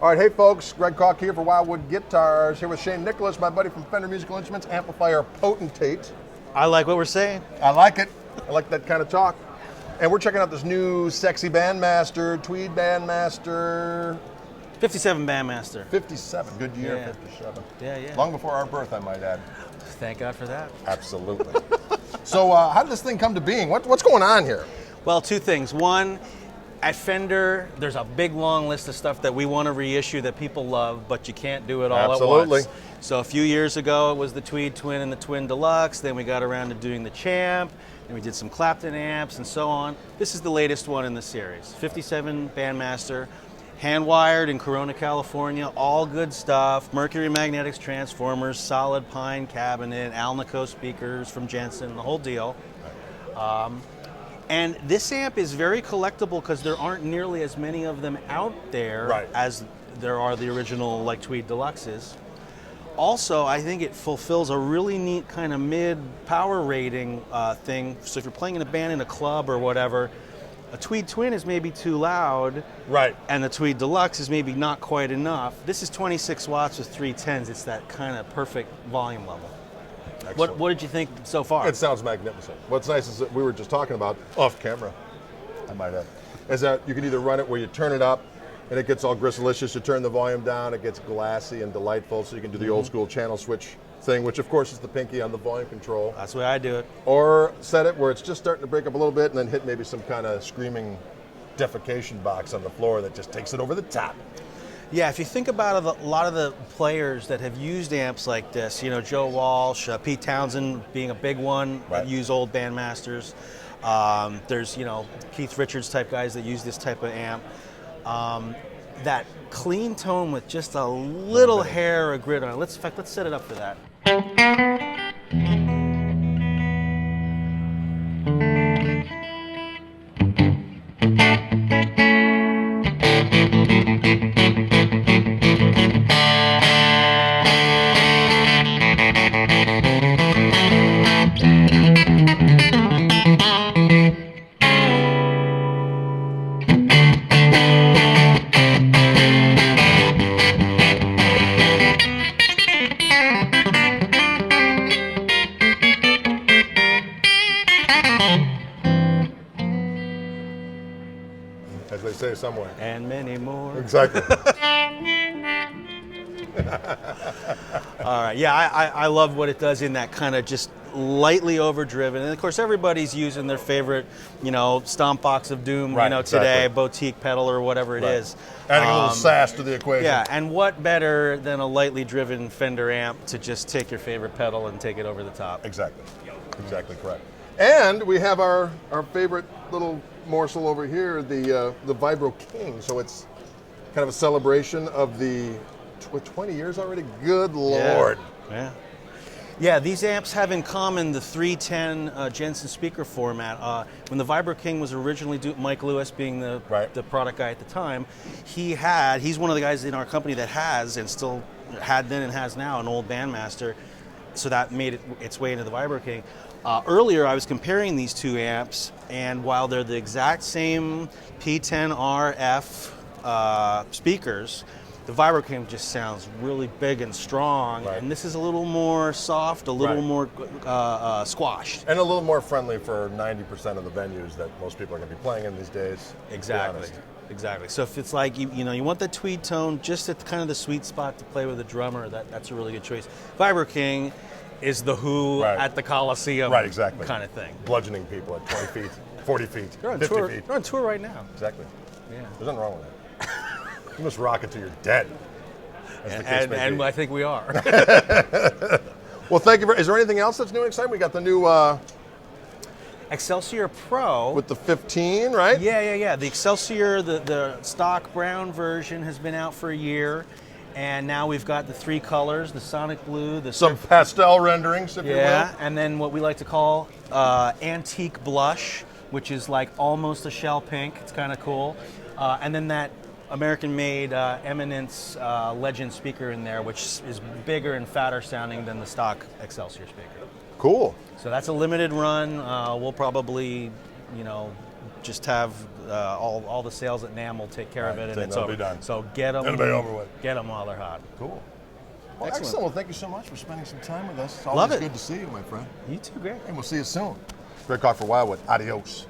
All right, hey folks, Greg Koch here for Wildwood Guitars, here with Shane Nicholas, my buddy from Fender Musical Instruments, amplifier potentate. I like what we're saying. I like it. I like that kind of talk. And we're checking out this new sexy Bandmaster, tweed Bandmaster. 57 Bandmaster. 57, good year, Yeah. 57. Yeah. Long before our birth, I might add. Thank God for that. Absolutely. So how did this thing come to being? What's going on here? Well, two things. One, at Fender, there's a big long list of stuff that we want to reissue that people love, but you can't do it all Absolutely. at once. So a few years ago, it was the Tweed Twin and the Twin Deluxe. Then we got around to doing the Champ. Then we did some Clapton amps and so on. This is the latest one in the series. 57 Bandmaster, hand-wired in Corona, California. All good stuff. Mercury Magnetics transformers, solid pine cabinet, Alnico speakers from Jensen, the whole deal. And this amp is very collectible because there aren't nearly as many of them out there as there are the original like Tweed Deluxes. Also, I think it fulfills a really neat kind of mid-power rating thing. So if you're playing in a band in a club or whatever, a Tweed Twin is maybe too loud, and the Tweed Deluxe is maybe not quite enough. This is 26 watts with 310s. It's that kind of perfect volume level. What did you think so far? It sounds magnificent. What's nice is that we were just talking about, off camera, I might add, is that you can either run it where you turn it up and it gets all gristlicious, you turn the volume down, it gets glassy and delightful, so you can do the old school channel switch thing, which of course is the pinky on the volume control. That's the way I do it. Or set it where it's just starting to break up a little bit and then hit maybe some kind of screaming defecation box on the floor that just takes it over the top. Yeah, if you think about it, a lot of the players that have used amps like this, you know, Joe Walsh, Pete Townsend being a big one, that use old Bandmasters. There's, you know, Keith Richards type guys that use this type of amp. That clean tone with just a little hair of grit on it. In fact, let's set it up for that. As they say somewhere. And many more. Exactly. All right, yeah, I love what it does in that kind of just lightly overdriven. And of course, everybody's using their favorite, you know, stomp box of doom, you know, today, boutique pedal or whatever it is. Adding a little sass to the equation. Yeah, and what better than a lightly driven Fender amp to just take your favorite pedal and take it over the top? Exactly. Exactly correct. And we have our favorite little morsel over here, the Vibro King. So it's kind of a celebration of the 20 years already. Good Lord. Yeah, these amps have in common the 310 Jensen speaker format. When the Vibro King was originally Mike Lewis being the product guy at the time, he's one of the guys in our company that has and still had then and has now an old Bandmaster. So that made its way into the Vibro King. Earlier, I was comparing these two amps, and while they're the exact same P10RF speakers, the Vibro King just sounds really big and strong, and this is a little more soft, a little more squashed. And a little more friendly for 90% of the venues that most people are going to be playing in these days. Exactly. So if it's like, you know, you want that tweed tone just at kind of the sweet spot to play with a drummer, that's a really good choice. Vibro King is the Who at the Coliseum kind of thing. Bludgeoning people at 20 feet, 40 feet, They're on 50 tour. feet. They're on tour right now. Exactly. Yeah. There's nothing wrong with that. You must rock it till you're dead. And I think we are. Well, thank you. Is there anything else that's new and exciting? We got the new Excelsior Pro. With the 15, right? Yeah. The Excelsior, the stock brown version has been out for a year. And now we've got the three colors, the Sonic Blue, some pastel renderings, if you will. And then what we like to call antique blush, which is like almost a shell pink. It's kind of cool. And then that American-made Eminence Legend speaker in there, which is bigger and fatter sounding than the stock Excelsior speaker. Cool. So that's a limited run. We'll probably, just have all the sales at NAMM will take care of it, and it's that'll over. be done. So get them. It'll be over with. Get them while they're hot. Cool. Well, excellent. Well, thank you so much for spending some time with us. It's Love always it. good to see you, my friend. You too, Greg. And we'll see you soon. Greg Koch for Wildwood. Adios.